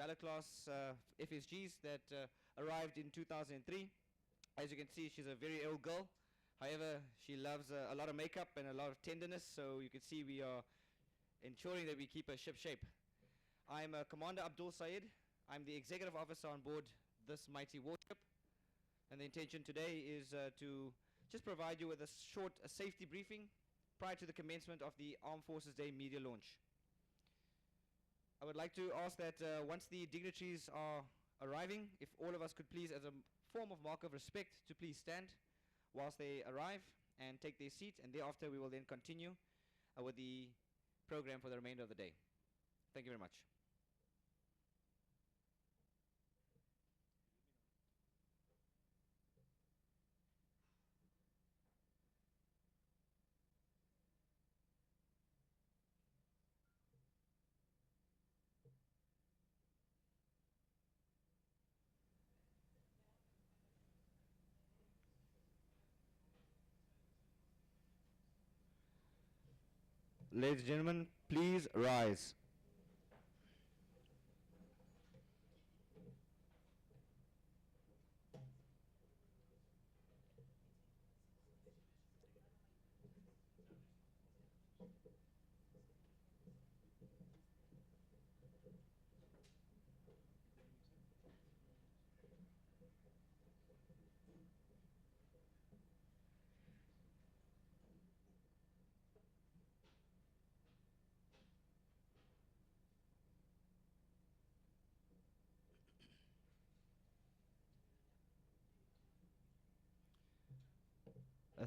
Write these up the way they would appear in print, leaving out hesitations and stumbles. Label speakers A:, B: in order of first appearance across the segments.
A: Valor class FSGs that arrived in 2003. As you can see, she's a very ill girl. However, she loves a lot of makeup and a lot of tenderness, so you can see we are ensuring that we keep her ship shape. I'm Commander Abdul Said. I'm the executive officer on board this mighty warship. And the intention today is to just provide you with a short safety briefing prior to the commencement of the Armed Forces Day media launch. I would like to ask that once the dignitaries are arriving, if all of us could please, as a form of mark of respect, to please stand whilst they arrive and take their seat, and thereafter we will then continue with the program for the remainder of the day. Thank you very much. Ladies and gentlemen, please rise.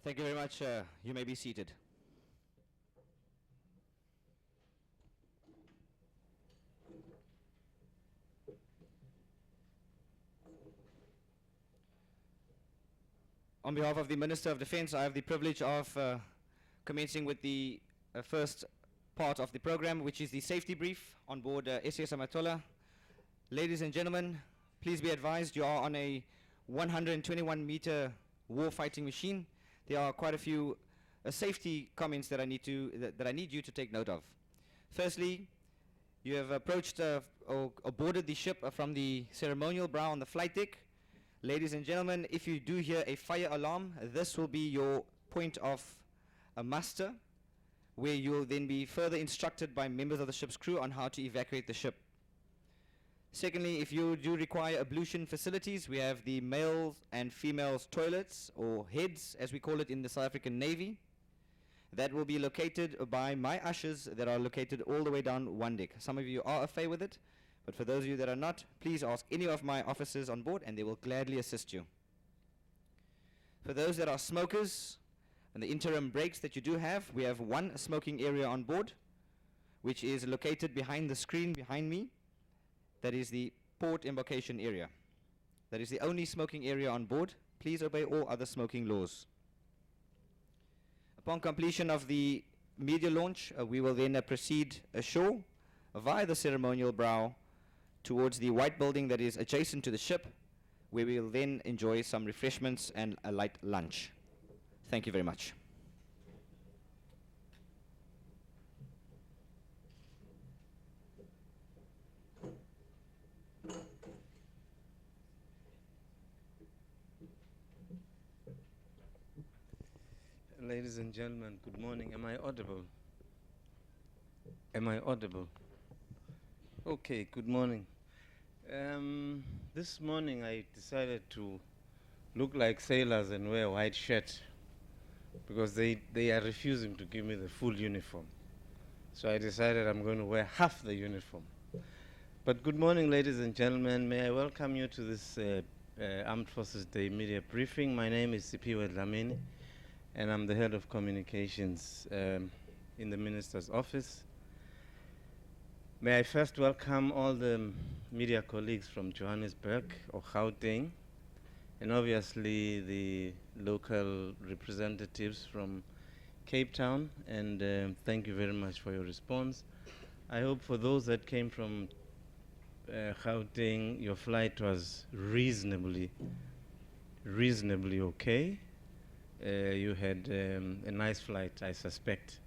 A: Thank you very much. You may be seated. On behalf of the Minister of Defence, I have the privilege of commencing with the first part of the program, which is the safety brief on board SCS Amatola. Ladies and gentlemen, please be advised you are on a 121-meter war-fighting machine. There are quite a few safety comments that I need you to take note of. Firstly, you have approached or boarded the ship from the ceremonial brow on the flight deck. Ladies and gentlemen, if you do hear a fire alarm, this will be your point of muster, where you'll then be further instructed by members of the ship's crew on how to evacuate the ship. Secondly, if you do require ablution facilities, we have the males and females toilets, or heads as we call it in the South African Navy. That will be located by my ushers that are located all the way down one deck. Some of you are au fait with it, but for those of you that are not, please ask any of my officers on board and they will gladly assist you. For those that are smokers, and the interim breaks that you do have, we have one smoking area on board, which is located behind the screen behind me. That is the port embarkation area. That is the only smoking area on board. Please obey all other smoking laws. Upon completion of the media launch, we will then proceed ashore via the ceremonial brow towards the white building that is adjacent to the ship, where we will then enjoy some refreshments and a light lunch. Thank you very much.
B: Ladies and gentlemen, good morning. Am I audible? Am I audible? Okay, good morning. This morning I decided to look like sailors and wear a white shirt because they are refusing to give me the full uniform. So I decided I'm going to wear half the uniform. But good morning, ladies and gentlemen. May I welcome you to this Armed Forces Day media briefing. My name is Sipiwe Dlamini, and I'm the head of communications in the Minister's office. May I first welcome all the media colleagues from Johannesburg or Gauteng, and obviously the local representatives from Cape Town, and thank you very much for your response. I hope for those that came from Gauteng, your flight was reasonably okay. You had a nice flight, I suspect.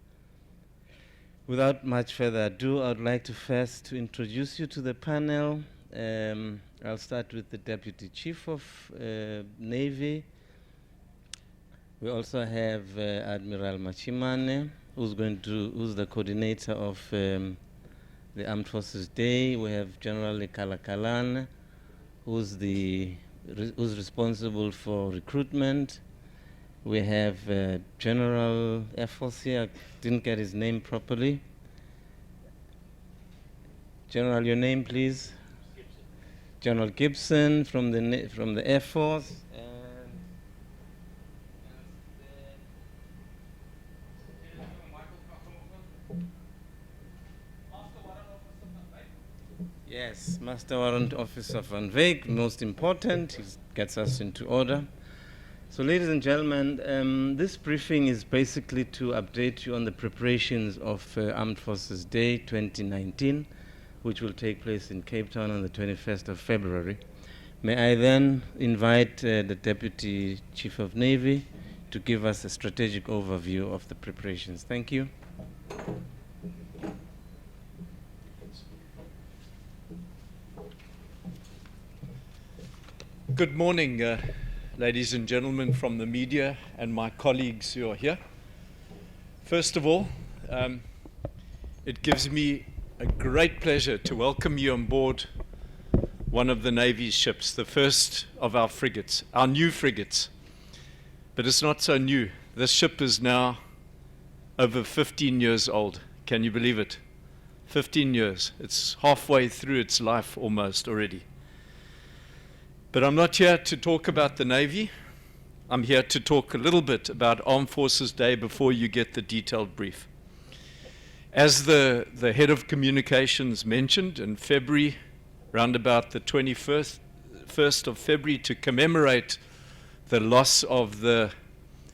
B: Without much further ado, I would like to first introduce you to the panel. I'll start with the Deputy Chief of Navy. We also have Admiral Machimane, who's the coordinator of the Armed Forces Day. We have General Kalakalan, who's responsible for recruitment. We have General Air Force here. I didn't get his name properly. General, your name, please. Gibson. General Gibson from the Air Force. Yes, Master Warrant Officer Van Wyk, most important. He gets us into order. So, ladies and gentlemen, this briefing is basically to update you on the preparations of Armed Forces Day 2019, which will take place in Cape Town on the 21st of February. May I then invite the Deputy Chief of Navy to give us a strategic overview of the preparations. Thank you.
C: Good morning, ladies and gentlemen from the media and my colleagues who are here. First of all, it gives me a great pleasure to welcome you on board one of the Navy's ships, the first of our frigates, our new frigates. But it's not so new. This ship is now over 15 years old. Can you believe it? 15 years. It's halfway through its life almost already. But I'm not here to talk about the Navy. I'm here to talk a little bit about Armed Forces Day before you get the detailed brief. As the head of communications mentioned, in February, round about the 1st of February, to commemorate the loss of the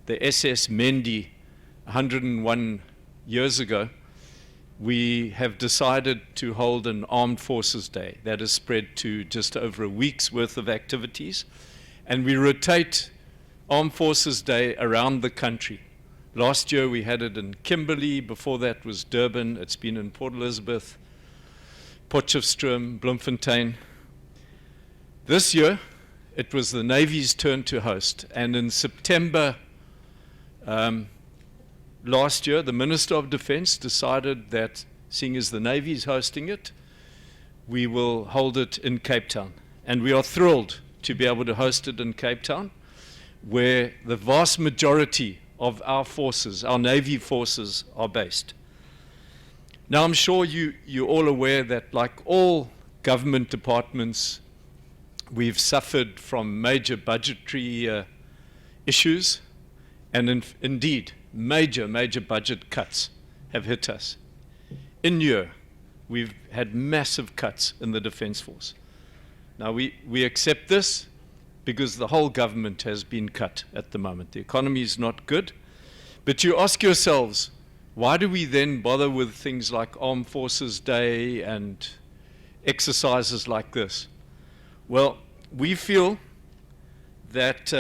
C: SS Mendi 101 years ago, we have decided to hold an Armed Forces Day that is spread to just over a week's worth of activities. And we rotate Armed Forces Day around the country. Last year we had it in Kimberley, before that was Durban, it's been in Port Elizabeth, Potchefstroom, Bloemfontein. This year it was the Navy's turn to host, and in September last year, the Minister of Defense decided that, seeing as the Navy is hosting it, we will hold it in Cape Town. And we are thrilled to be able to host it in Cape Town, where the vast majority of our forces, our Navy forces, are based. Now, I'm sure you're all aware that, like all government departments, we've suffered from major budgetary issues, and indeed, major budget cuts have hit us. In year, we've had massive cuts in the Defence Force. Now, we accept this because the whole government has been cut at the moment. The economy is not good. But you ask yourselves, why do we then bother with things like Armed Forces Day and exercises like this? Well, we feel that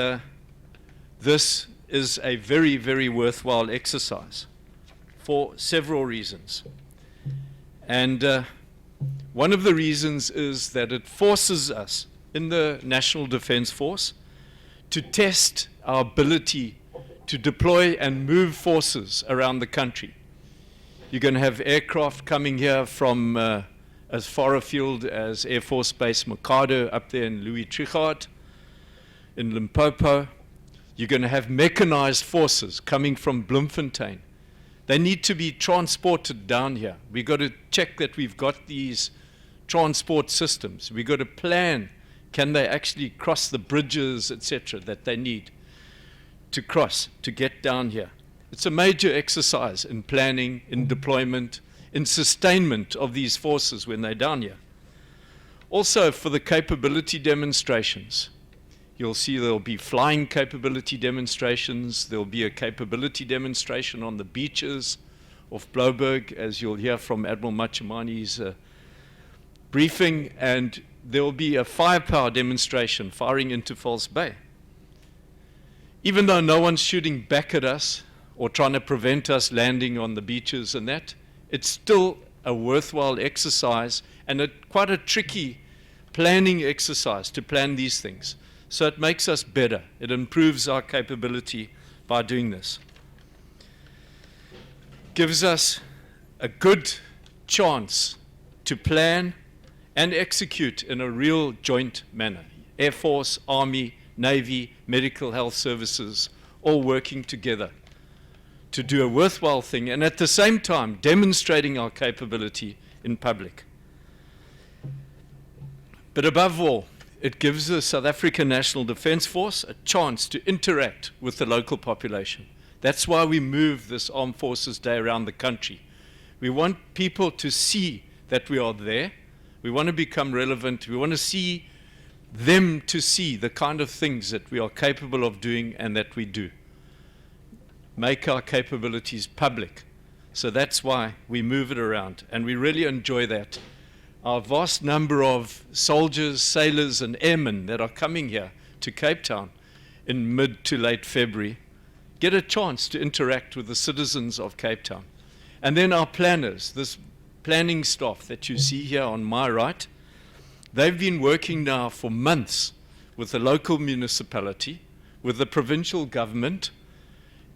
C: this is a very, very worthwhile exercise for several reasons. And one of the reasons is that it forces us in the National Defence Force to test our ability to deploy and move forces around the country. You're going to have aircraft coming here from as far afield as Air Force Base Mikado up there in Louis Trichardt, in Limpopo. You're going to have mechanized forces coming from Bloemfontein. They need to be transported down here. We've got to check that we've got these transport systems. We've got to plan, can they actually cross the bridges, etc., that they need to cross, to get down here. It's a major exercise in planning, in deployment, in sustainment of these forces when they're down here. Also, for the capability demonstrations, you'll see there'll be flying capability demonstrations. There'll be a capability demonstration on the beaches of Blouberg, as you'll hear from Admiral Machimani's briefing, and there will be a firepower demonstration firing into False Bay. Even though no one's shooting back at us or trying to prevent us landing on the beaches and that, it's still a worthwhile exercise and quite a tricky planning exercise to plan these things. So it makes us better. It improves our capability by doing this. Gives us a good chance to plan and execute in a real joint manner. Air Force, Army, Navy, Medical Health Services, all working together to do a worthwhile thing, and at the same time demonstrating our capability in public. But above all, it gives the South African National Defence Force a chance to interact with the local population. That's why we move this Armed Forces Day around the country. We want people to see that we are there. We want to become relevant. We want to see them to see the kind of things that we are capable of doing and that we do. Make our capabilities public. So that's why we move it around, and we really enjoy that. Our vast number of soldiers, sailors, and airmen that are coming here to Cape Town in mid to late February get a chance to interact with the citizens of Cape Town. And then our planners, this planning staff that you see here on my right, they've been working now for months with the local municipality, with the provincial government,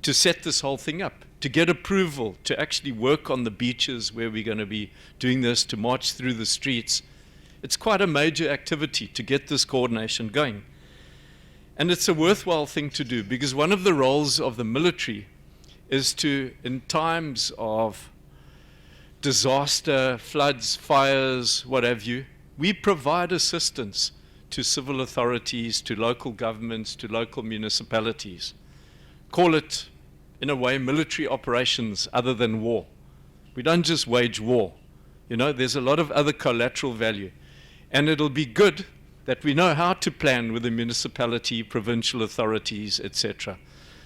C: to set this whole thing up, to get approval, to actually work on the beaches where we're going to be doing this, to march through the streets. It's quite a major activity to get this coordination going. And it's a worthwhile thing to do, because one of the roles of the military is to, in times of disaster, floods, fires, what have you, we provide assistance to civil authorities, to local governments, to local municipalities. Call it, in a way, military operations other than war. We don't just wage war. You know, there's a lot of other collateral value. And it'll be good that we know how to plan with the municipality, provincial authorities, etc.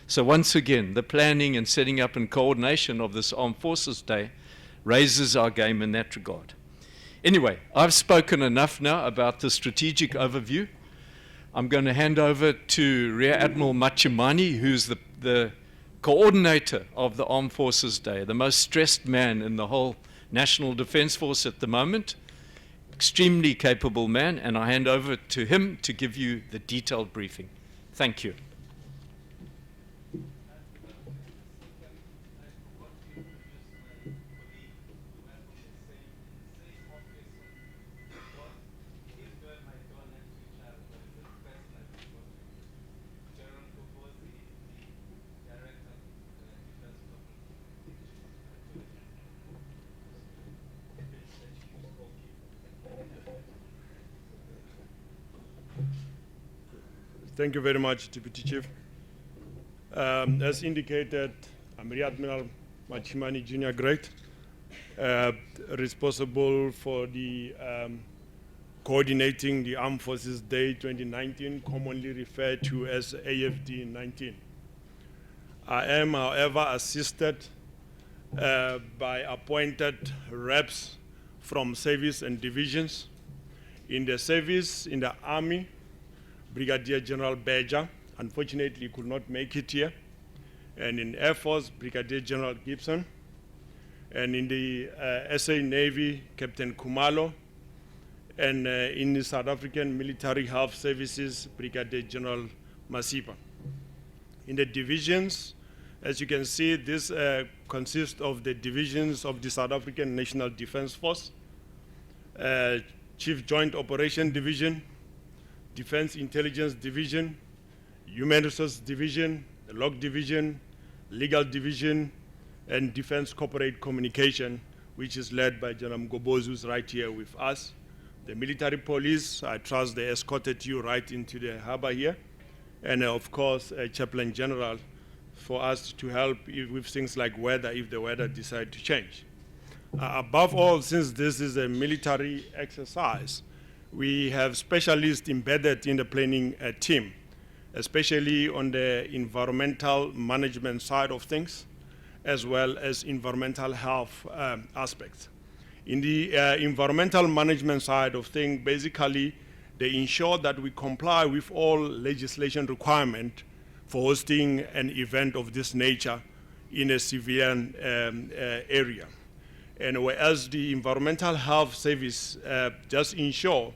C: So once again, the planning and setting up and coordination of this Armed Forces Day raises our game in that regard. Anyway, I've spoken enough now about the strategic overview. I'm going to hand over to Rear Admiral Machimani, who's the coordinator of the Armed Forces Day, the most stressed man in the whole National Defence Force at the moment. Extremely capable man, and I hand over to him to give you the detailed briefing. Thank you.
D: Thank you very much, Deputy Chief. As indicated, I'm Rear Admiral Machimani Junior Grade, responsible for the coordinating the Armed Forces Day 2019, commonly referred to as AFD 19. I am, however, assisted by appointed reps from service and divisions. In the service, in the Army, Brigadier General Beja, unfortunately could not make it here. And in Air Force, Brigadier General Gibson. And in the SA Navy, Captain Kumalo. And in the South African Military Health Services, Brigadier General Masipa. In the divisions, as you can see, this consists of the divisions of the South African National Defence Force, Chief Joint Operation Division, Defense Intelligence Division, Human Resources Division, the Log Division, Legal Division, and Defense Corporate Communication, which is led by General Mgobozi, who's right here with us. The military police, I trust they escorted you right into the harbor here. And of course, Chaplain General for us to help with things like weather, if the weather decides to change. Above all, since this is a military exercise, we have specialists embedded in the planning team, especially on the environmental management side of things, as well as environmental health aspects. In the environmental management side of things, basically, they ensure that we comply with all legislation requirements for hosting an event of this nature in a civilian area. And whereas the environmental health service just ensure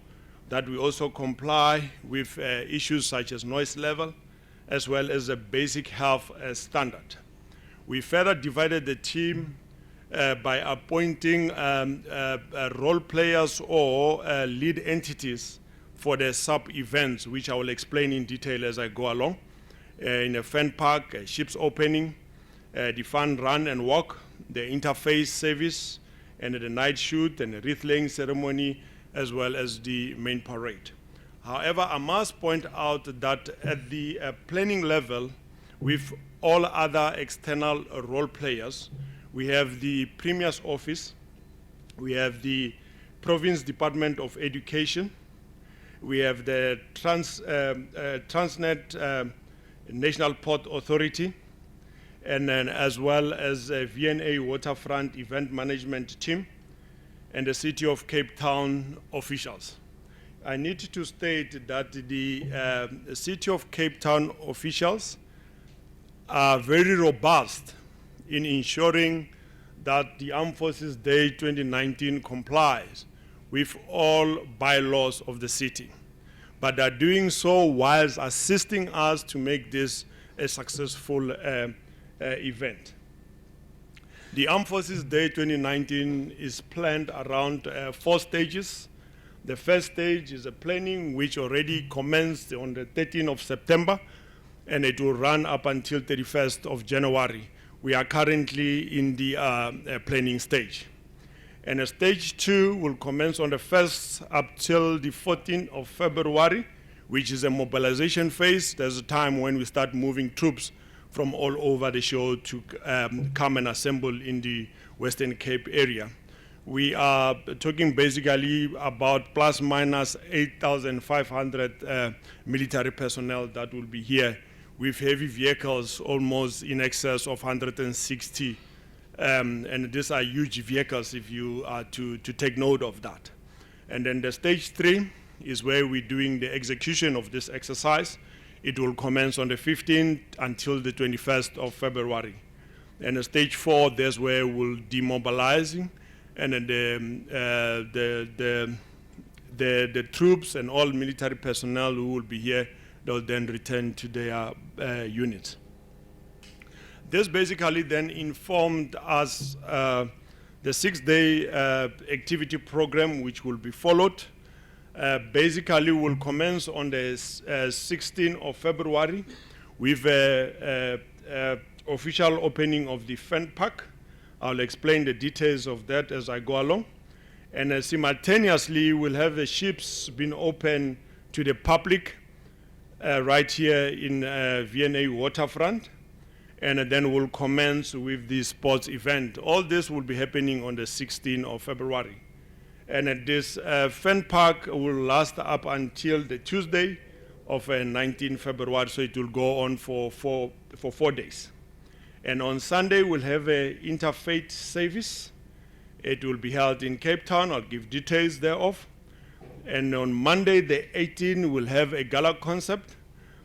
D: that we also comply with issues such as noise level, as well as a basic health standard. We further divided the team by appointing role players or lead entities for the sub-events, which I will explain in detail as I go along. In a fan park, a ship's opening, the fun run and walk, the interface service, and the night shoot and the wreath-laying ceremony, as well as the main parade. However, I must point out that at the planning level, with all other external role players, we have the Premier's Office, we have the Province Department of Education, we have the Transnet National Port Authority, and then as well as a V&A Waterfront Event Management Team, and the City of Cape Town officials. I need to state that the City of Cape Town officials are very robust in ensuring that the Armed Forces Day 2019 complies with all bylaws of the city, but are doing so whilst assisting us to make this a successful event. The Armed Forces Day 2019 is planned around 4 stages. The first stage is a planning which already commenced on the 13th of September, and it will run up until 31st of January. We are currently in the planning stage. And stage 2 will commence on the 1st up till the 14th of February, which is a mobilization phase. There's a time when we start moving troops from all over the show to come and assemble in the Western Cape area. We are talking basically about plus minus 8,500 military personnel that will be here, with heavy vehicles almost in excess of 160. And these are huge vehicles if you are to take note of that. And then the stage 3 is where we're doing the execution of this exercise. It will commence on the 15th until the 21st of February. And stage 4, that's where we'll demobilizing, and then the troops and all military personnel who will be here, they'll then return to their units. This basically then informed us the 6-day activity program which will be followed. Basically will commence on the 16th of February with official opening of the fan park. I'll explain the details of that as I go along. And simultaneously, we'll have the ships being open to the public right here in V&A Waterfront. And then we'll commence with the sports event. All this will be happening on the 16th of February. And this fan park will last up until the Tuesday of 19 February, so it will go on for 4 days. And on Sunday, we'll have an interfaith service. It will be held in Cape Town. I'll give details thereof. And on Monday, the 18th, we'll have a gala concert.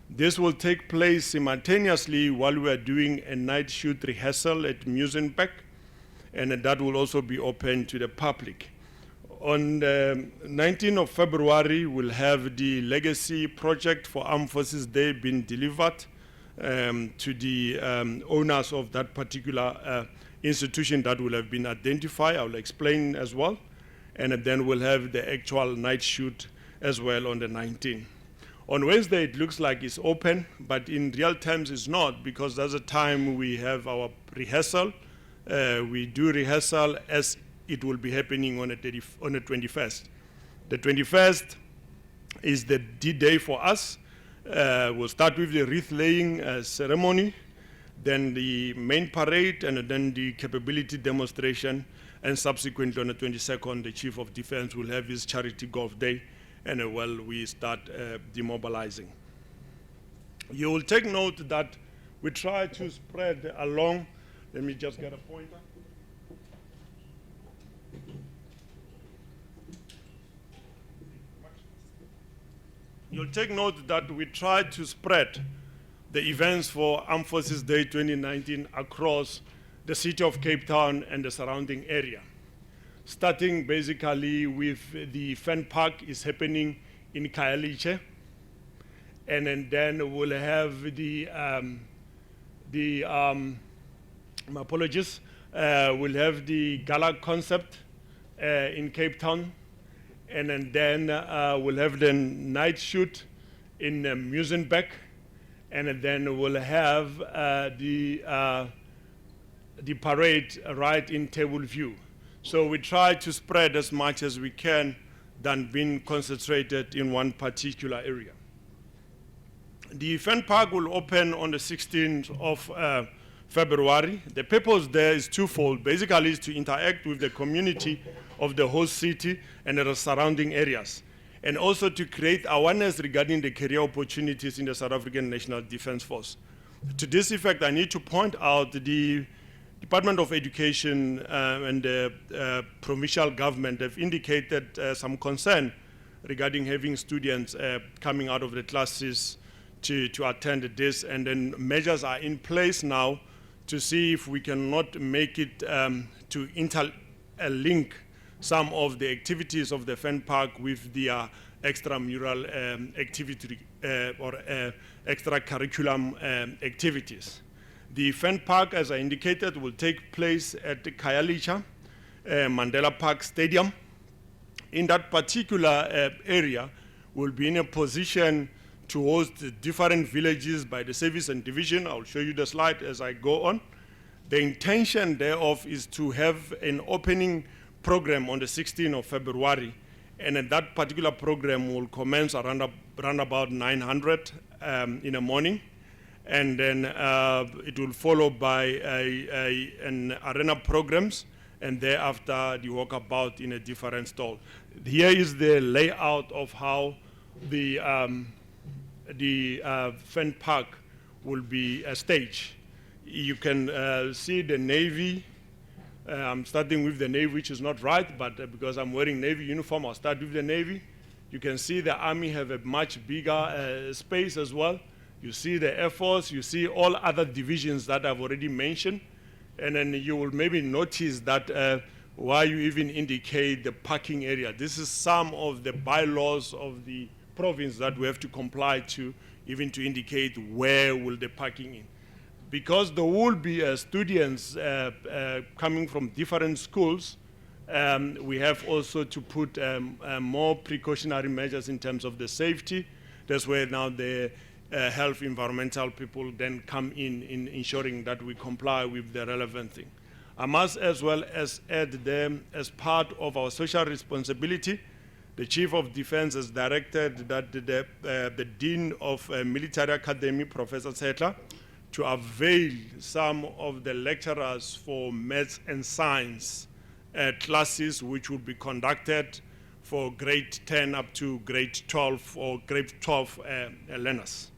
D: This will take place simultaneously while we are doing a night shoot rehearsal at Musenbeck, and that will also be open to the public. On the 19th of February, we'll have the legacy project for Armed Forces Day being delivered to the owners of that particular institution that will have been identified. I will explain as well. And then we'll have the actual night shoot as well on the 19th. On Wednesday, it looks like it's open, but in real terms it's not, because that's the time we have our rehearsal. We do rehearsal as it will be happening on the 21st. The 21st is the D-Day for us. We'll start with the wreath-laying ceremony, then the main parade, and then the capability demonstration, and subsequently on the 22nd, the Chief of Defense will have his charity golf day, and we start demobilizing. You will take note that we try to spread along. Let me just get a pointer. You'll take note that we try to spread the events for Armed Forces Day 2019 across the city of Cape Town and the surrounding area. Starting basically with the fan park is happening in Khayelitsha. And then we'll have my apologies, we'll have the gala concept in Cape Town. And then we'll have the night shoot in Muizenberg. And then we'll have the parade right in Tableview. So we try to spread as much as we can than being concentrated in one particular area. The event park will open on the 16th of February. The purpose there is twofold. Basically, is to interact with the community of the host city and the surrounding areas, and also to create awareness regarding the career opportunities in the South African National Defence Force. To this effect, I need to point out the Department of Education and the provincial government have indicated some concern regarding having students coming out of the classes to attend this, and then measures are in place now to see if we cannot make it to interlink some of the activities of the Fen Park with the extramural activity or extracurriculum activities. The Fen Park, as I indicated, will take place at the Khayelitsha Mandela Park Stadium. In that particular area, we'll be in a position to host different villages by the service and division. I'll show you the slide as I go on. The intention thereof is to have an opening program on the 16th of February, and that particular program will commence around about 900 in the morning, and then it will follow by an arena programs, and thereafter the walkabout in a different stall. Here is the layout of how the Fen Park will be a stage. You can see the Navy. I'm starting with the Navy, which is not right, but because I'm wearing Navy uniform, I'll start with the Navy. You can see the Army have a much bigger space as well. You see the Air Force, you see all other divisions that I've already mentioned. And then you will maybe notice that why you even indicate the parking area. This is some of the bylaws of the province that we have to comply to, even to indicate where will the parking in. Because there will be students coming from different schools, we have also to put more precautionary measures in terms of the safety. That's where now the health environmental people then come in ensuring that we comply with the relevant thing. I must as well as add them as part of our social responsibility. The Chief of Defense has directed that the Dean of Military Academy, Professor Setla, to avail some of the lecturers for maths and science classes which will be conducted for grade 10 up to grade 12 or grade 12 learners.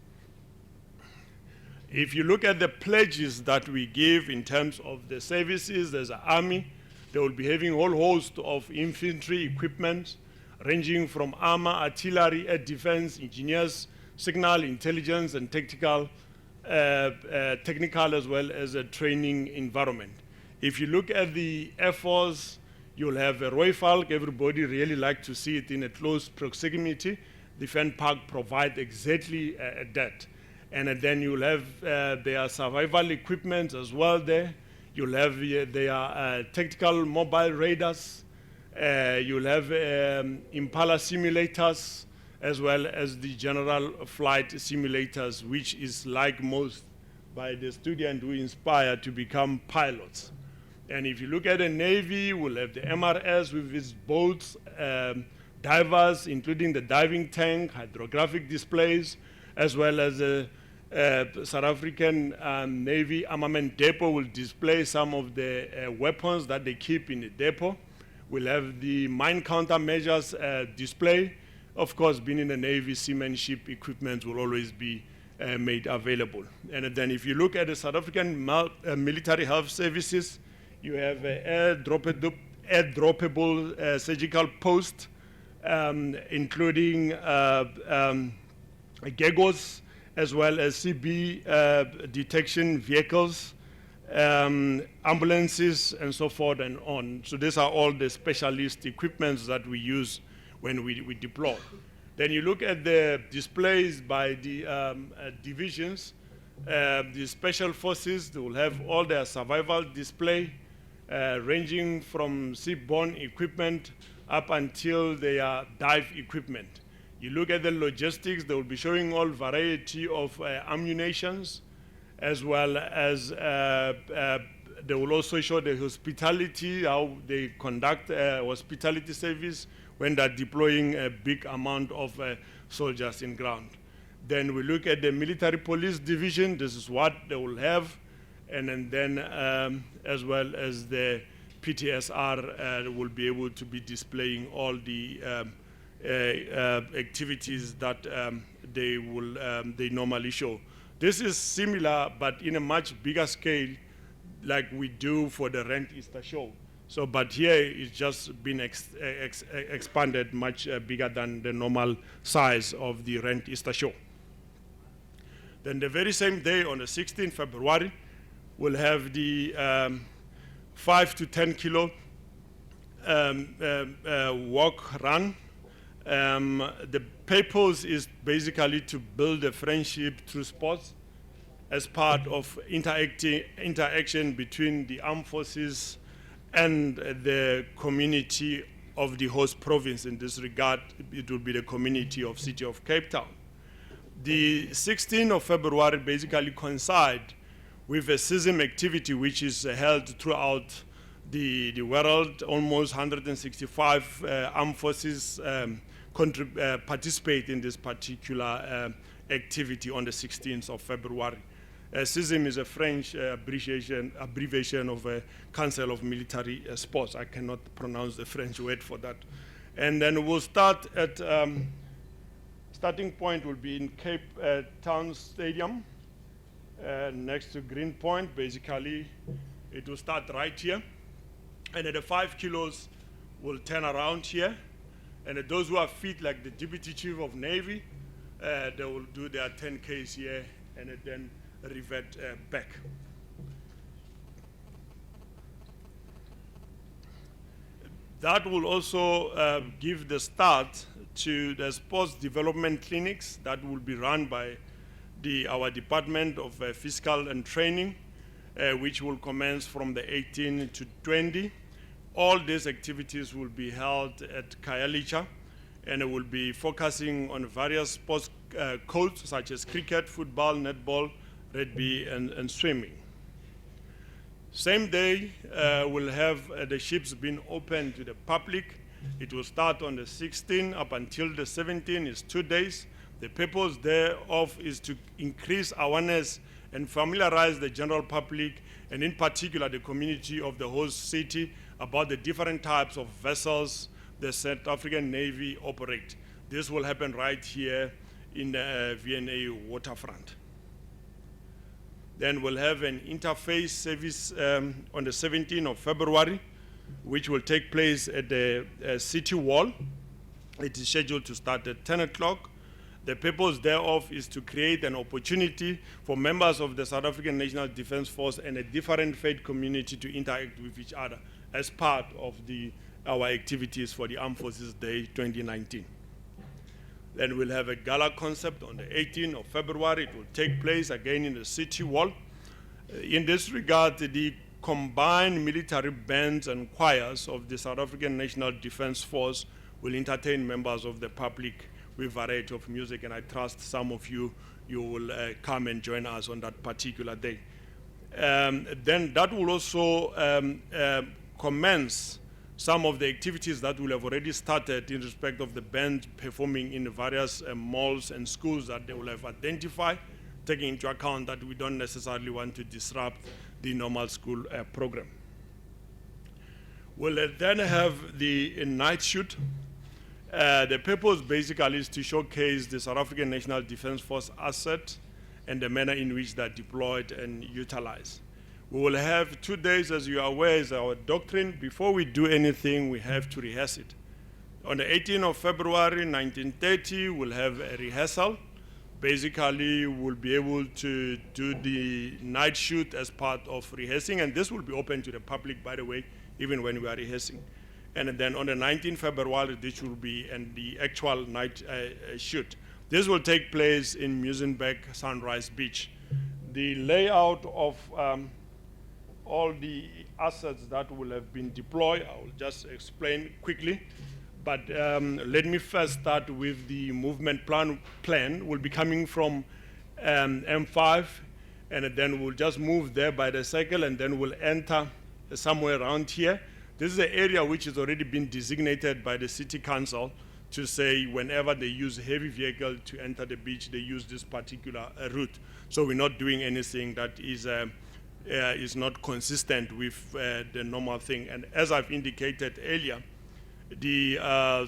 D: If you look at the pledges that we give in terms of the services, there's an army. They will be having a whole host of infantry equipment ranging from armor, artillery, air defense, engineers, signal, intelligence, and technical as well as a training environment. If you look at the Air Force, you'll have a Roy Falk. Everybody really like to see it in a close proximity. The Fen Park provide exactly that. And then you'll have their survival equipment as well there. You'll have their tactical mobile radars. You'll have Impala simulators, as well as the general flight simulators, which is like most by the student who inspire to become pilots. And if you look at the Navy, we'll have the MRS with its boats, divers, including the diving tank, hydrographic displays, as well as the South African Navy Armament Depot will display some of the weapons that they keep in the depot. We'll have the mine countermeasures display. Of course, being in the Navy, seamanship equipment will always be made available. And then if you look at the South African Military Health Services, you have air droppable surgical post, including GEGOs, as well as CB detection vehicles, ambulances, and so forth and on. So these are all the specialist equipments that we use when we deploy. Then you look at the displays by the divisions. The special forces, they will have all their survival display, ranging from seaborne equipment up until their dive equipment. You look at the logistics, they will be showing all variety of ammunitions, as well as they will also show the hospitality, how they conduct hospitality service when they're deploying a big amount of soldiers in ground. Then we look at the military police division. This is what they will have. And then as well as the PTSR will be able to be displaying all the activities that they normally show. This is similar, but in a much bigger scale, like we do for the Rand Easter show. So, but here it's just been expanded much bigger than the normal size of the Rand Easter show. Then the very same day, on the 16th February, we'll have the 5 to 10 kilo walk run. The purpose is basically to build a friendship through sports as part of interaction between the armed forces and the community of the host province. In this regard, it will be the community of City of Cape Town. The 16th of February basically coincide with a CISM activity which is held throughout the world. Almost 165 armed forces participate in this particular activity on the 16th of February. CISM is a French abbreviation of a Council of Military Sports. I cannot pronounce the French word for that. And then we'll start at, starting point will be in Cape Town Stadium, next to Green Point. Basically, it will start right here. And at the 5 kilos, we'll turn around here. And those who are fit, like the Deputy Chief of Navy, they will do their 10Ks here and then revert back. That will also give the start to the sports development clinics that will be run by our Department of Fiscal and Training, which will commence from the 18th to 20. All these activities will be held at Khayelitsha, and it will be focusing on various sports codes such as cricket, football, netball, rugby, and swimming. Same day, we'll have the ships being open to the public. It will start on the 16th up until the 17th. It's 2 days. The purpose thereof is to increase awareness and familiarize the general public, and in particular the community of the host city, about the different types of vessels the South African Navy operate. This will happen right here in the V&A waterfront. Then we'll have an interface service on the 17th of February, which will take place at the City Wall. It is scheduled to start at 10 o'clock. The purpose thereof is to create an opportunity for members of the South African National Defence Force and a different faith community to interact with each other as part of our activities for the Armed Forces Day 2019. Then we'll have a gala concept on the 18th of February. It will take place again in the City Wall. In this regard, the combined military bands and choirs of the South African National Defence Force will entertain members of the public with a variety of music, and I trust some of you will come and join us on that particular day. Then that will also commence some of the activities that will have already started in respect of the band performing in the various malls and schools that they will have identified, taking into account that we don't necessarily want to disrupt the normal school program. We'll then have the night shoot. The purpose basically is to showcase the South African National Defence Force asset and the manner in which they're deployed and utilized. We will have 2 days, as you are aware, is our doctrine. Before we do anything, we have to rehearse it. On the 18th of February, 1930, we'll have a rehearsal. Basically, we'll be able to do the night shoot as part of rehearsing, and this will be open to the public, by the way, even when we are rehearsing. And then on the 19th February, this will be the actual night shoot. This will take place in Muizenberg Sunrise Beach. The layout of all the assets that will have been deployed, I will just explain quickly. But let me first start with the movement plan will be coming from M5, and then we'll just move there by the cycle, and then we'll enter somewhere around here. This is an area which has already been designated by the City Council to say whenever they use a heavy vehicle to enter the beach, they use this particular route. So we're not doing anything that is not consistent with the normal thing. And as I've indicated earlier, the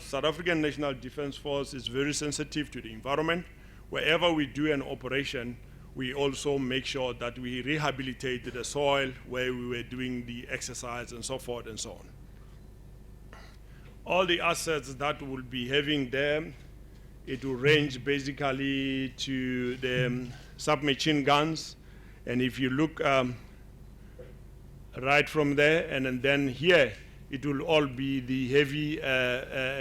D: South African National Defence Force is very sensitive to the environment. Wherever we do an operation, we also make sure that we rehabilitate the soil where we were doing the exercise and so forth and so on. All the assets that we'll be having there, it will range basically to the submachine guns. And if you look right from there, and then here, it will all be the heavy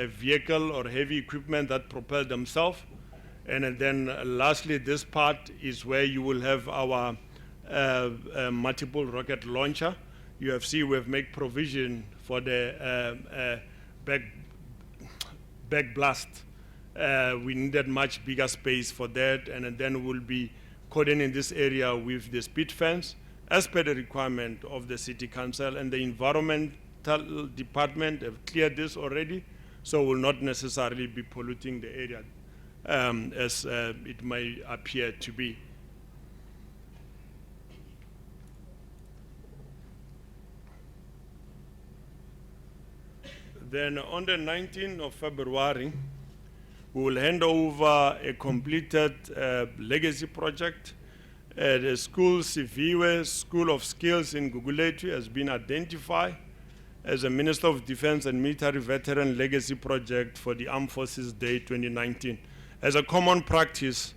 D: vehicle or heavy equipment that propel themselves. And then lastly, this part is where you will have our multiple rocket launcher. You have seen we have made provision for the back blast. We needed much bigger space for that, and then we'll be coordinating this area with the speed fence as per the requirement of the City Council, and the Environmental Department have cleared this already, so will not necessarily be polluting the area as it may appear to be. Then on the 19th of February, we will hand over a completed legacy project. The school Siviwe School of Skills in Gugulethu has been identified as a Minister of Defense and Military Veteran Legacy Project for the Armed Forces Day 2019. As a common practice,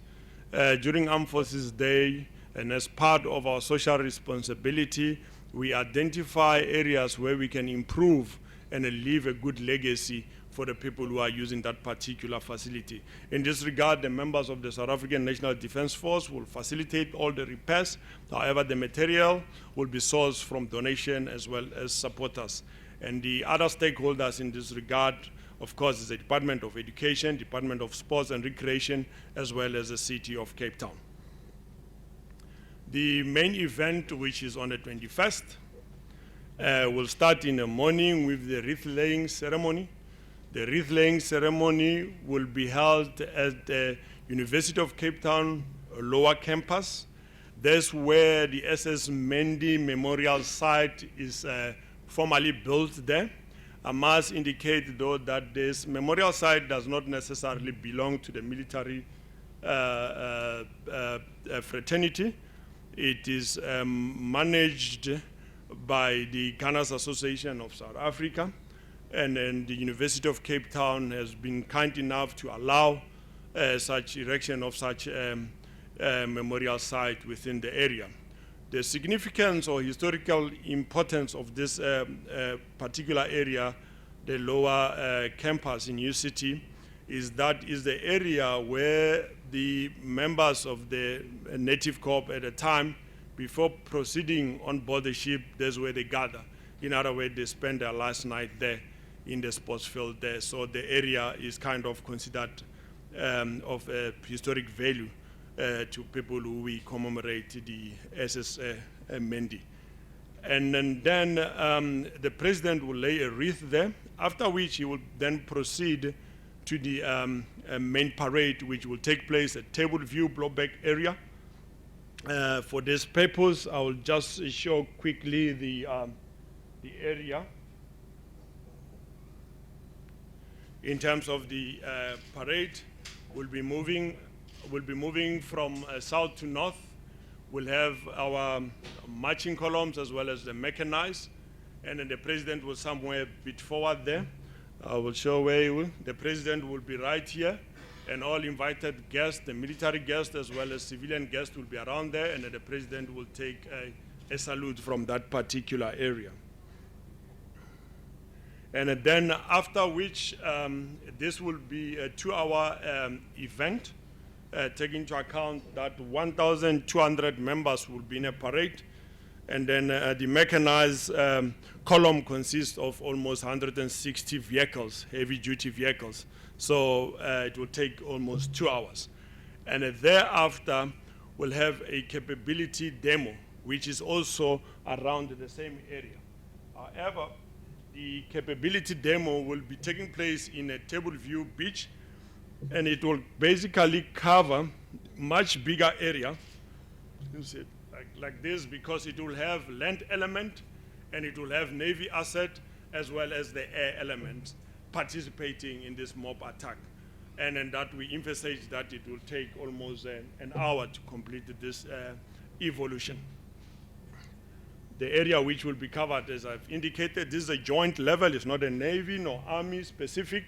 D: during Armed Forces Day and as part of our social responsibility, we identify areas where we can improve and leave a good legacy for the people who are using that particular facility. In this regard, the members of the South African National Defence Force will facilitate all the repairs. However, the material will be sourced from donation as well as supporters. And the other stakeholders in this regard, of course, is the Department of Education, Department of Sports and Recreation, as well as the City of Cape Town. The main event, which is on the 21st, will start in the morning with the wreath-laying ceremony. The wreath-laying ceremony will be held at the University of Cape Town lower campus. That's where the SS Mendy Memorial Site is formally built there. I must indicate, though, that this memorial site does not necessarily belong to the military fraternity. It is managed by the Gunners Association of South Africa, and then the University of Cape Town has been kind enough to allow such erection of such memorial site within the area. The significance or historical importance of this particular area, the lower campus in UCT, is that is the area where the members of the Native Corps at the time, before proceeding on board the ship, that's where they gather. In other words, they spend their last night there in the sports field there. So the area is kind of considered of historic value to people who we commemorate the SS Mendy. And then the president will lay a wreath there, after which he will then proceed to the main parade, which will take place at Table View blowback area. For this purpose, I will just show quickly the area. In terms of the parade, we'll be moving from south to north. We'll have our marching columns as well as the mechanized, and then the president will somewhere a bit forward there. I will show where he will. The president will be right here, and all invited guests, the military guests as well as civilian guests, will be around there, and then the president will take a salute from that particular area. And then after which, this will be a 2-hour event, taking into account that 1,200 members will be in a parade. And then the mechanized column consists of almost 160 vehicles, heavy-duty vehicles. So it will take almost 2 hours. And thereafter, we'll have a capability demo, which is also around the same area. However, the capability demo will be taking place in a Table View beach, and it will basically cover much bigger area. You see it like this, because it will have land element and it will have Navy asset as well as the air element participating in this mob attack. And then that we emphasize that it will take almost an hour to complete this evolution. The area which will be covered, as I've indicated, this is a joint level. It's not a Navy nor Army specific.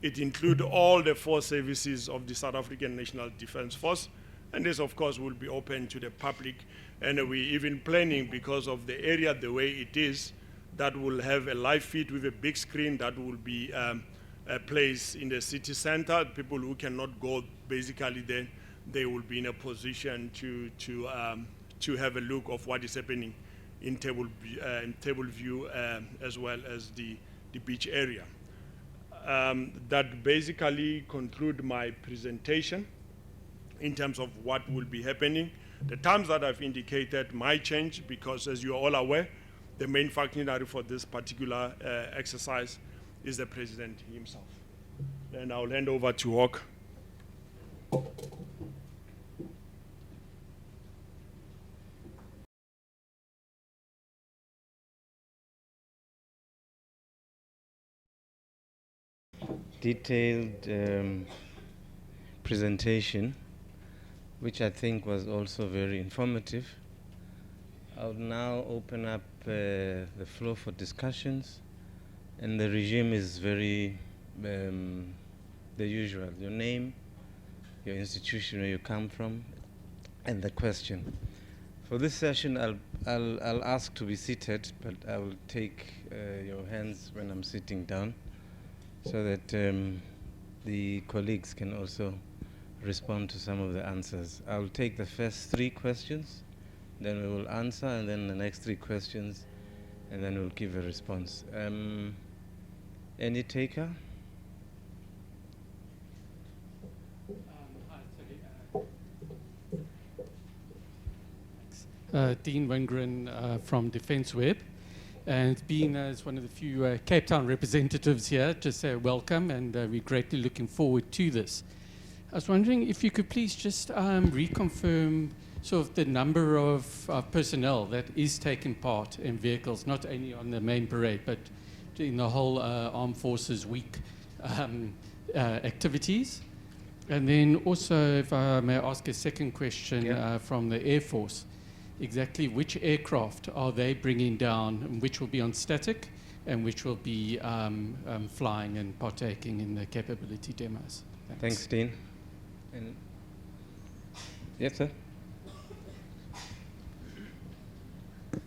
D: It includes all the 4 services of the South African National Defence Force. And this, of course, will be open to the public. And we're even planning, because of the area the way it is, that will have a live feed with a big screen that will be placed in the city center. People who cannot go, basically, then they will be in a position to have a look of what is happening in Table View as well as the beach area. That basically conclude my presentation in terms of what will be happening. The times that I've indicated might change because, as you are all aware, the main functionary for this particular exercise is the President himself. And I'll hand over to Hawk.
B: Detailed presentation, which I think was also very informative. I would now open up the floor for discussions, and the regime is very the usual: your name, your institution where you come from, and the question. For this session, I'll ask to be seated, but I will take your hands when I'm sitting down, so that the colleagues can also respond to some of the answers. I'll take the first 3 questions, then we will answer, and then the next 3 questions, and then we'll give a response. Any taker?
E: Dean Wingren from Defence Web, and being as one of the few Cape Town representatives here, just say welcome, and we're greatly looking forward to this. I was wondering if you could please just reconfirm sort of the number of personnel that is taking part in vehicles, not only on the main parade, but in the whole Armed Forces Week activities. And then also, if I may ask a second question from the Air Force, exactly which aircraft are they bringing down, and which will be on static, and which will be flying and partaking in the capability demos?
B: Thanks, Dean. And yes, sir.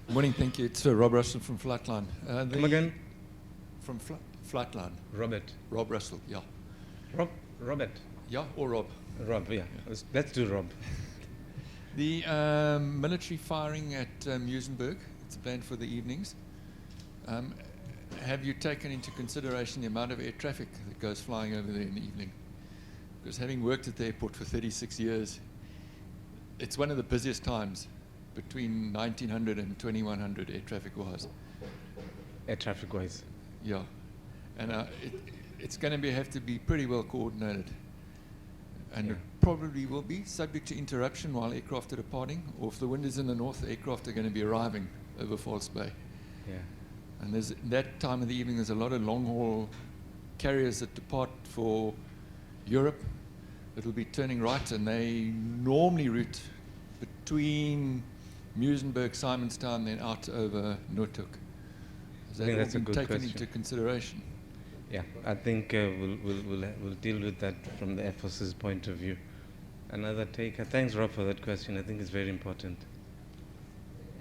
F: Morning, thank you. It's Rob Russell from Flightline.
B: Come again?
F: From Flightline.
B: Robert.
F: Rob Russell, yeah.
B: Robert.
F: Yeah, or Rob.
B: Rob, yeah. Let's do Rob.
F: The military firing at Muizenberg, it's planned for the evenings. Have you taken into consideration the amount of air traffic that goes flying over there in the evening? Because having worked at the airport for 36 years, it's one of the busiest times between 1900 and 2100 air traffic-wise.
B: Air traffic-wise.
F: Yeah. And it's going to have to be pretty well coordinated. And it probably will be subject to interruption while aircraft are departing, or if the wind is in the north, aircraft are going to be arriving over False Bay.
B: Yeah.
F: And there's that time of the evening, there's a lot of long-haul carriers that depart for Europe. It'll be turning right, and they normally route between Muizenberg, Simonstown, then out over Noordhoek.
B: I think that's a good
F: taken
B: question.
F: into consideration?
B: Yeah, I think we'll deal with that from the Air Force's point of view. Another taker. Thanks, Rob, for that question. I think it's very important.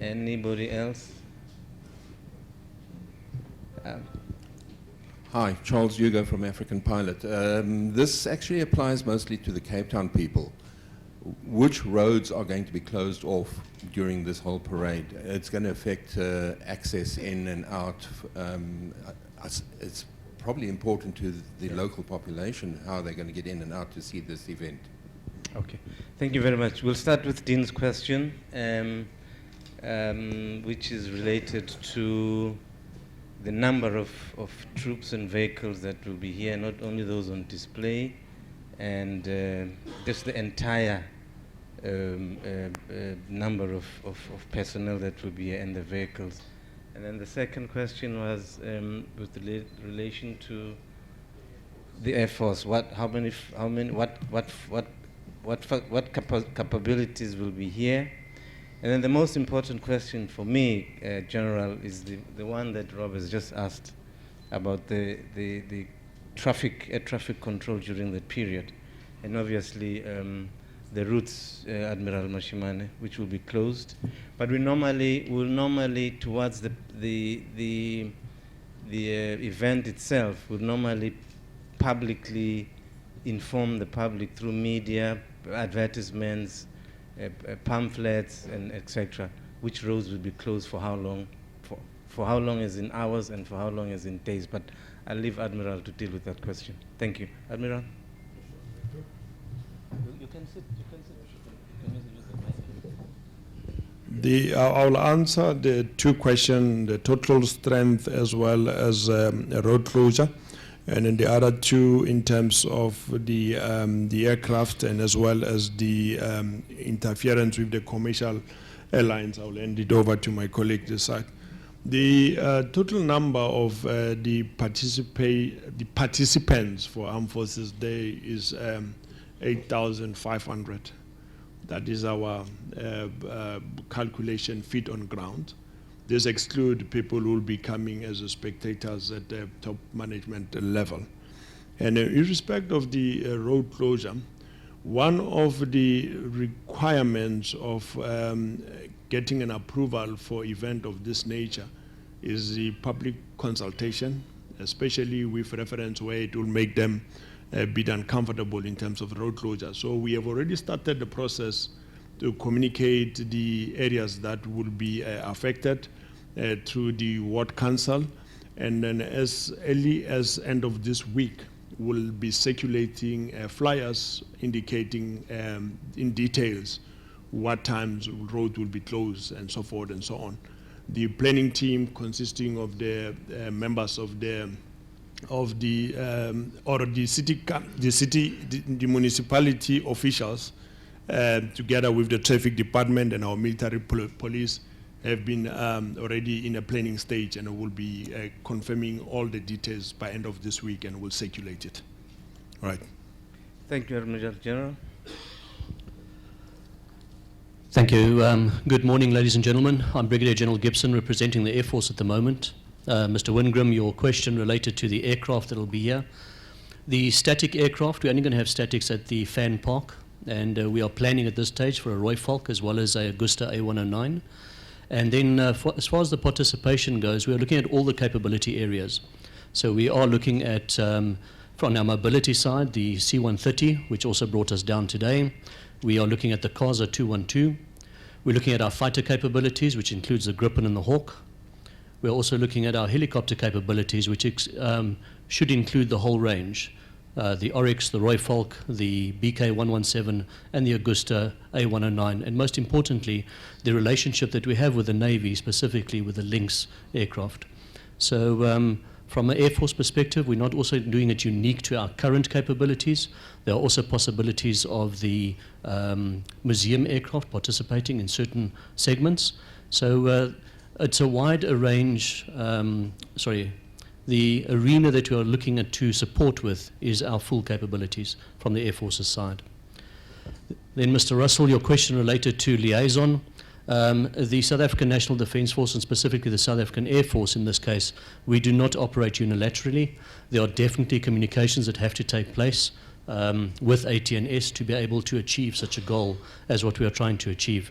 B: Anybody else?
G: Hi, Charles Hugo from African Pilot. This actually applies mostly to the Cape Town people. Which roads are going to be closed off during this whole parade? It's going to affect access in and out. It's probably important to the local population how they're going to get in and out to see this event.
B: Okay, thank you very much. We'll start with Dean's question, which is related to the number of troops and vehicles that will be here, not only those on display, and just the entire number of personnel that will be here and the vehicles. And then the second question was with relation to the Air Force. What capabilities will be here? And then the most important question for me, General, is the one that Rob has just asked about the traffic control during that period, and obviously the routes, Admiral Mashimane, which will be closed. But will normally towards the event itself, will normally publicly inform the public through media, advertisements, pamphlets, and etc. Which roads will be closed for how long? For how long as in hours and for how long as in days? But I'll leave Admiral to deal with that question. Thank you. Admiral? You can sit.
D: I'll answer the two questions, the total strength as well as road closure, and then the other two in terms of the aircraft and as well as the interference with the commercial airlines. I'll hand it over to my colleague this side. The total number of the participants for Armed Forces Day is 8,500. That is our calculation feet on ground. This excludes people who will be coming as spectators at the top management level. And in respect of the road closure, one of the requirements of getting an approval for event of this nature is the public consultation, especially with reference where it will make them a bit uncomfortable in terms of road closure. So we have already started the process to communicate the areas that will be affected through the Ward Council, and then as early as end of this week, we'll be circulating flyers indicating in details what times road will be closed and so forth and so on. The planning team, consisting of the members of the municipality officials, together with the traffic department and our military police, have been already in a planning stage, and will be confirming all the details by end of this week, and will circulate it. All right.
B: Thank you, Admiral General.
H: Thank you. Good morning, ladies and gentlemen. I'm Brigadier General Gibson, representing the Air Force at the moment. Mr. Wingram, your question related to the aircraft that will be here. The static aircraft, we're only going to have statics at the Fan Park, and we are planning at this stage for a Roy Falk as well as a Augusta A109. And then as far as the participation goes, we are looking at all the capability areas. So we are looking at, from our mobility side, the C-130, which also brought us down today. We are looking at the CASA 212. We're looking at our fighter capabilities, which includes the Gripen and the Hawk. We're also looking at our helicopter capabilities, which should include the whole range. The Oryx, the Roy Falk, the BK-117, and the Augusta A109, and most importantly, the relationship that we have with the Navy, specifically with the Lynx aircraft. So from an Air Force perspective, we're not also doing it unique to our current capabilities. There are also possibilities of the museum aircraft participating in certain segments. So it's a wide range, the arena that we are looking at to support with is our full capabilities from the Air Force's side. Then, Mr. Russell, your question related to liaison. The South African National Defence Force, and specifically the South African Air Force in this case, we do not operate unilaterally. There are definitely communications that have to take place with ATNS to be able to achieve such a goal as what we are trying to achieve.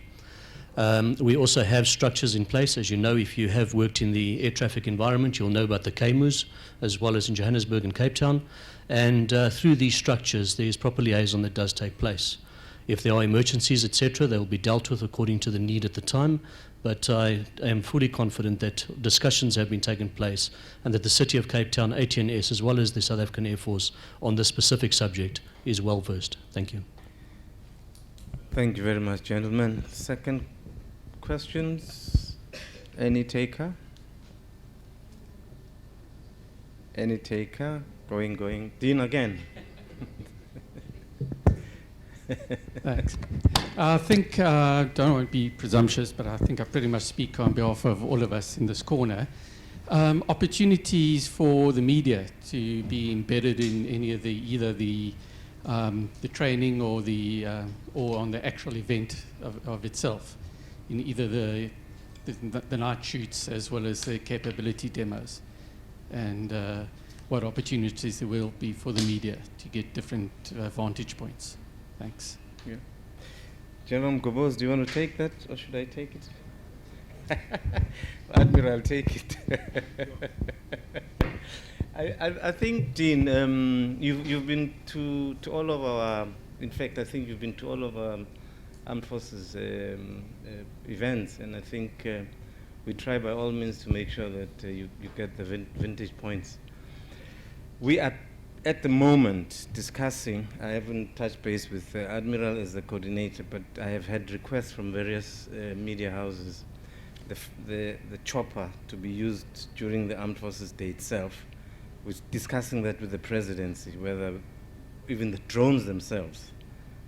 H: We also have structures in place. As you know, if you have worked in the air traffic environment, you'll know about the KMUs, as well as in Johannesburg and Cape Town. And through these structures, there is proper liaison that does take place. If there are emergencies, etc., they will be dealt with according to the need at the time. But I am fully confident that discussions have been taken place and that the City of Cape Town, ATNS, as well as the South African Air Force on this specific subject is well versed. Thank you.
B: Thank you very much, gentlemen. Second questions? Any taker? Any taker? Going. Dean again.
E: Thanks. I think, don't want to be presumptuous, but I think I pretty much speak on behalf of all of us in this corner. Opportunities for the media to be embedded in any of the, either the training or or on the actual event of itself, in either the night shoots as well as the capability demos, and what opportunities there will be for the media to get different vantage points. Thanks.
B: Yeah. General Mgobos, do you want to take that, or should I take it? Admiral, I'll take it. I think, Dean, you've been to all of our, in fact, I think you've been to all of our armed forces events, and I think we try by all means to make sure that you get the vintage points. We are at the moment discussing, I haven't touched base with Admiral as the coordinator, but I have had requests from various media houses, the chopper to be used during the Armed Forces Day itself. We're discussing that with the presidency, whether even the drones themselves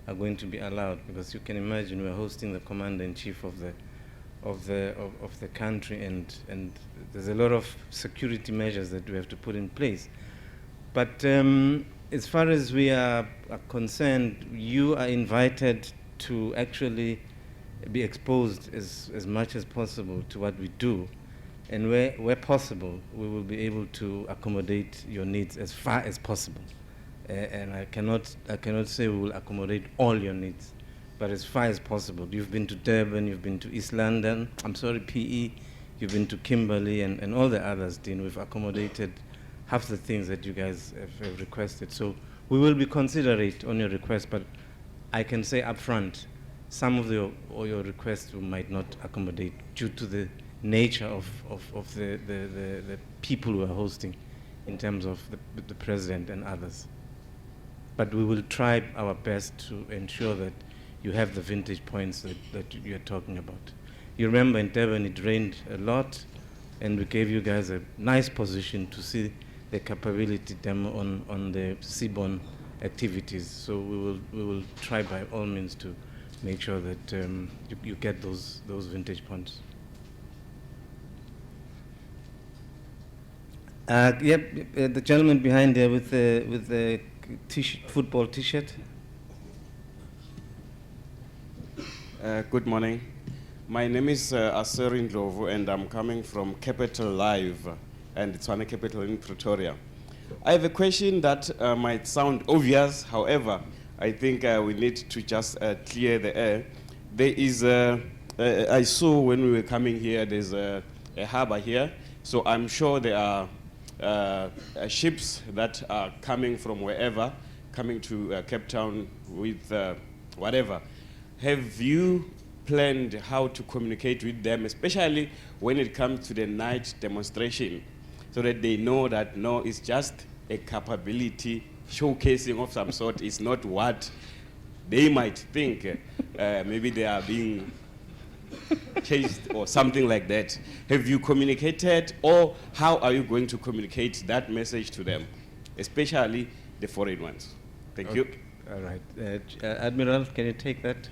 B: are going to be allowed, because you can imagine we're hosting the commander-in-chief of the country, and there's a lot of security measures that we have to put in place. But as far as we are concerned, you are invited to actually be exposed as much as possible to what we do. And where possible, we will be able to accommodate your needs as far as possible. And I cannot say we will accommodate all your needs, but as far as possible. You've been to Durban, you've been to East London, PE, you've been to Kimberley, and all the others, Dean. We've accommodated half the things that you guys have requested. So we will be considerate on your request, but I can say up front, some of your requests we might not accommodate due to the nature of the people we are hosting in terms of the president and others. But we will try our best to ensure that you have the vintage points that you're talking about. You remember in Durban it rained a lot, and we gave you guys a nice position to see the capability demo on the seaborne activities. So we will try by all means to make sure that you get those vintage points. The gentleman behind there with the football T-shirt.
I: Good morning. My name is Aserin Ndlovu, and I'm coming from Capital Live, and it's Tswana Capital in Pretoria. I have a question that might sound obvious. However, I think we need to just clear the air. There is I saw when we were coming here, there's a harbor here, so I'm sure there are ships that are coming from wherever, coming to Cape Town with whatever. Have you planned how to communicate with them, especially when it comes to the night demonstration, so that they know that no, it's just a capability showcasing of some sort? It's not what they might think. Maybe they are being chased or something like that. Have you communicated, or how are you going to communicate that message to them, especially the foreign ones? Thank you.
B: All right. Admiral, can you take that?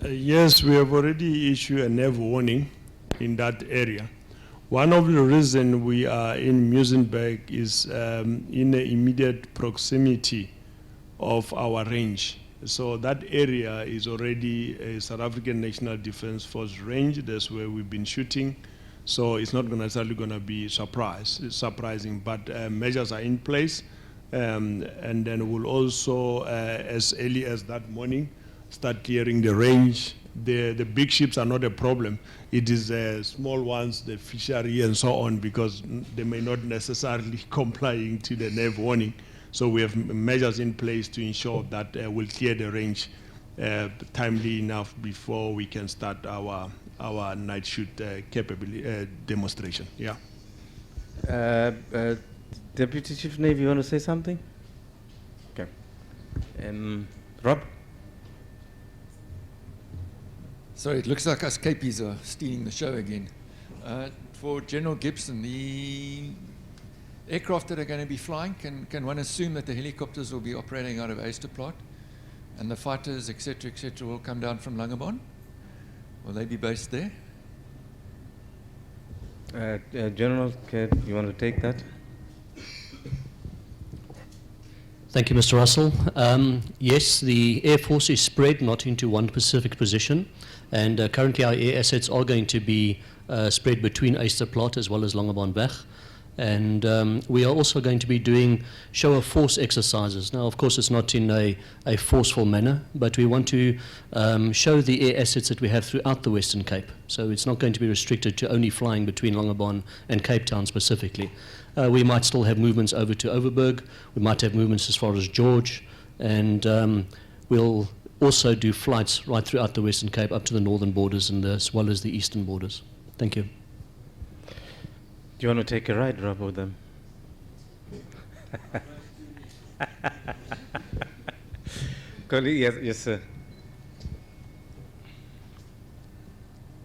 D: Yes, we have already issued a NAV warning in that area. One of the reasons we are in Muizenberg is in the immediate proximity of our range. So that area is already a South African National Defence Force range. That's where we've been shooting. So it's not necessarily going to be surprising, but measures are in place. And then we'll also, as early as that morning, start clearing the range. The big ships are not a problem. It is small ones, the fishery and so on, because they may not necessarily complying to the NAV warning. So we have measures in place to ensure that we'll clear the range timely enough before we can start our night shoot capability demonstration. Yeah.
B: Deputy Chief Navy, you want to say something? Okay. Rob?
F: Sorry, it looks like us Capies are stealing the show again. For General Gibson, the aircraft that are going to be flying, can one assume that the helicopters will be operating out of Oysterplaat and the fighters, etc., will come down from Langebaan? Will they be based there?
B: General, you want to take that?
H: Thank you, Mr. Russell. Yes, the Air Force is spread, not into one specific position, and currently our air assets are going to be spread between Oysterplaat as well as Langebaan-Weg. And we are also going to be doing show of force exercises. Now, of course, it's not in a forceful manner, but we want to show the air assets that we have throughout the Western Cape. So it's not going to be restricted to only flying between Langebaan and Cape Town specifically. We might still have movements over to Overberg. We might have movements as far as George. And we'll also do flights right throughout the Western Cape up to the northern borders and as well as the eastern borders. Thank you.
B: Do you want to take a ride, Rob, with them? Colleague, yes, sir.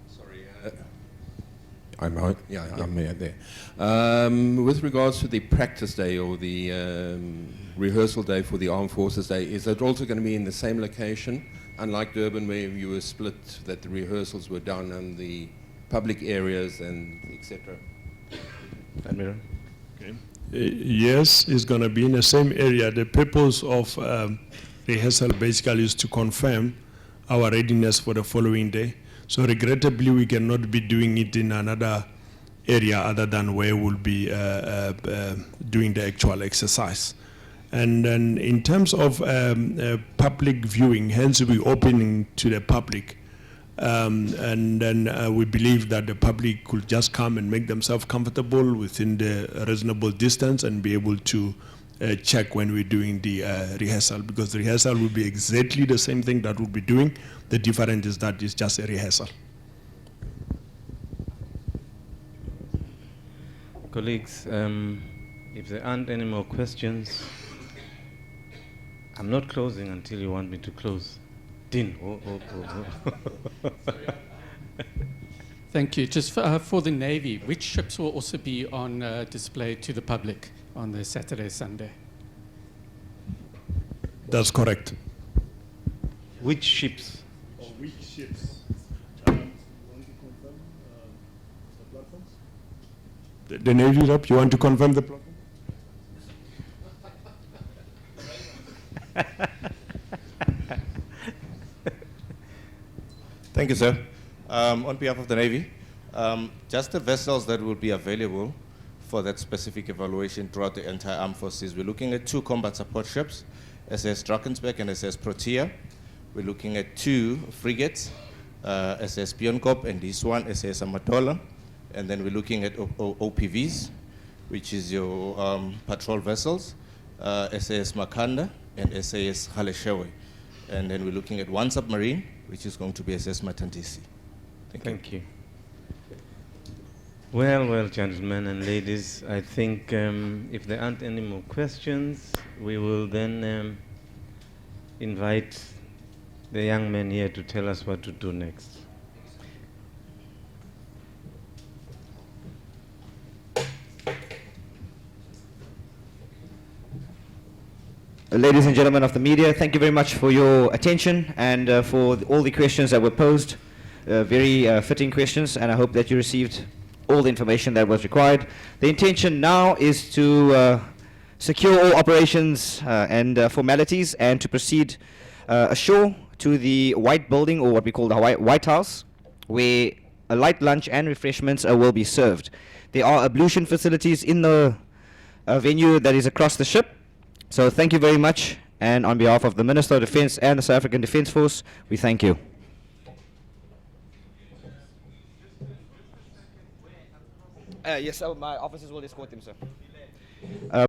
G: Sorry, I'm there. With regards to the practice day or the rehearsal day for the Armed Forces Day, is that also going to be in the same location, unlike Durban where you were split, that the rehearsals were done in the public areas and etc.?
B: Admiral?
D: Okay. Yes, it's going to be in the same area. The purpose of rehearsal basically is to confirm our readiness for the following day. So regrettably, we cannot be doing it in another area other than where we'll be doing the actual exercise. And then in terms of public viewing, hence we're opening to the public. And then we believe that the public could just come and make themselves comfortable within the reasonable distance and be able to check when we're doing the rehearsal, because the rehearsal will be exactly the same thing that we'll be doing. The difference is that it's just a rehearsal.
B: Colleagues, if there aren't any more questions, I'm not closing until you want me to close. Dean.
E: Thank you. Just for the Navy, which ships will also be on display to the public on the Saturday, Sunday?
D: That's correct.
B: Which ships?
D: Which ships? You want to confirm the platforms? The Navy rep, you want to confirm the platform?
J: Thank you, sir. On behalf of the Navy, just the vessels that will be available for that specific evaluation throughout the entire armed forces. We're looking at 2 combat support ships, SS Drakensberg and SS Protea. We're looking at 2 frigates, SS Björnkop and this one, SS Amatola. And then we're looking at OPVs, which is your patrol vessels, SAS Makanda and SAS Haleshewe. And then we're looking at 1 submarine, which is going to be SS Matantisi.
B: Thank you. Well, gentlemen and ladies, I think if there aren't any more questions, we will then invite the young man here to tell us what to do next.
A: Ladies and gentlemen of the media, thank you very much for your attention and for all the questions that were posed. Very fitting questions, and I hope that you received all the information that was required. The intention now is to secure all operations and formalities and to proceed ashore to the White Building, or what we call the White House, where a light lunch and refreshments will be served. There are ablution facilities in the venue that is across the ship. So thank you very much, And on behalf of the Minister of Defence and the South African Defence Force, we thank you. Yes, my officers will escort them, sir.